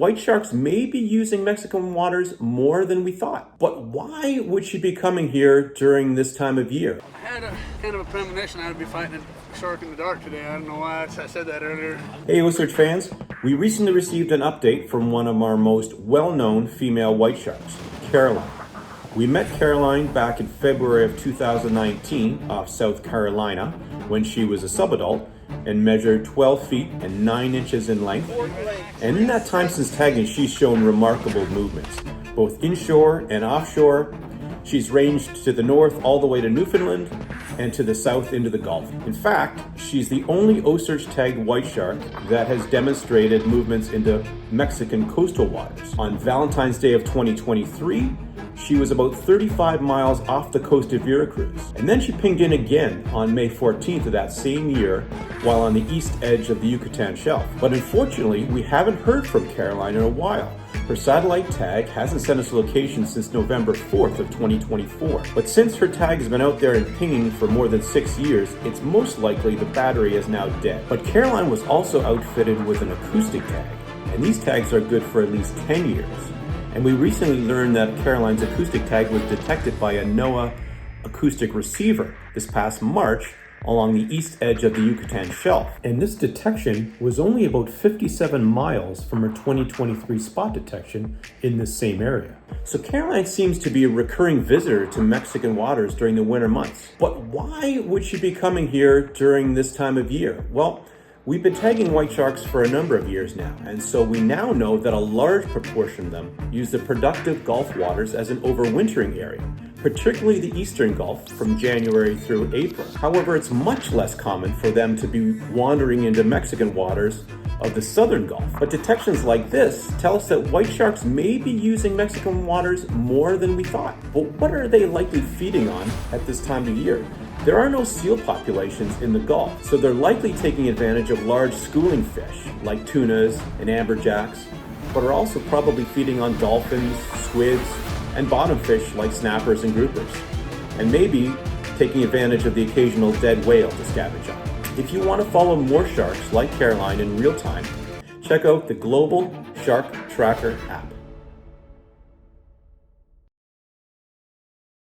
White sharks may be using Mexican waters more than we thought. But why would she be coming here during this time of year? I had a kind of a premonition I'd be fighting a shark in the dark today. I don't know why I said that earlier. Hey OCEARCH fans, we recently received an update from one of our most well-known female white sharks, Caroline. We met Caroline back in February of 2019 off South Carolina when she was a subadult and measured 12 feet and 9 inches in length. And in that time since tagging, she's shown remarkable movements, both inshore and offshore. She's ranged to the north all the way to Newfoundland and to the south into the Gulf. In fact, she's the only OCEARCH tagged white shark that has demonstrated movements into Mexican coastal waters. On Valentine's Day of 2023, she was about 35 miles off the coast of Veracruz. And then she pinged in again on May 14th of that same year while on the east edge of the Yucatan Shelf. But unfortunately, we haven't heard from Caroline in a while. Her satellite tag hasn't sent us a location since November 4th of 2024. But since her tag has been out there and pinging for more than 6 years, it's most likely the battery is now dead. But Caroline was also outfitted with an acoustic tag, and these tags are good for at least 10 years. And we recently learned that Caroline's acoustic tag was detected by a NOAA acoustic receiver this past March along the east edge of the Yucatan Shelf. And this detection was only about 57 miles from her 2023 spot detection in this same area. So Caroline seems to be a recurring visitor to Mexican waters during the winter months. But why would she be coming here during this time of year? Well, we've been tagging white sharks for a number of years now, and so we now know that a large proportion of them use the productive Gulf waters as an overwintering area, particularly the Eastern Gulf from January through April. However, it's much less common for them to be wandering into Mexican waters of the Southern Gulf. But detections like this tell us that white sharks may be using Mexican waters more than we thought. But what are they likely feeding on at this time of year? There are no seal populations in the Gulf, so they're likely taking advantage of large schooling fish like tunas and amberjacks, but are also probably feeding on dolphins, squids, and bottom fish like snappers and groupers, and maybe taking advantage of the occasional dead whale to scavenge on. If you want to follow more sharks like Caroline in real time, check out the Global Shark Tracker app.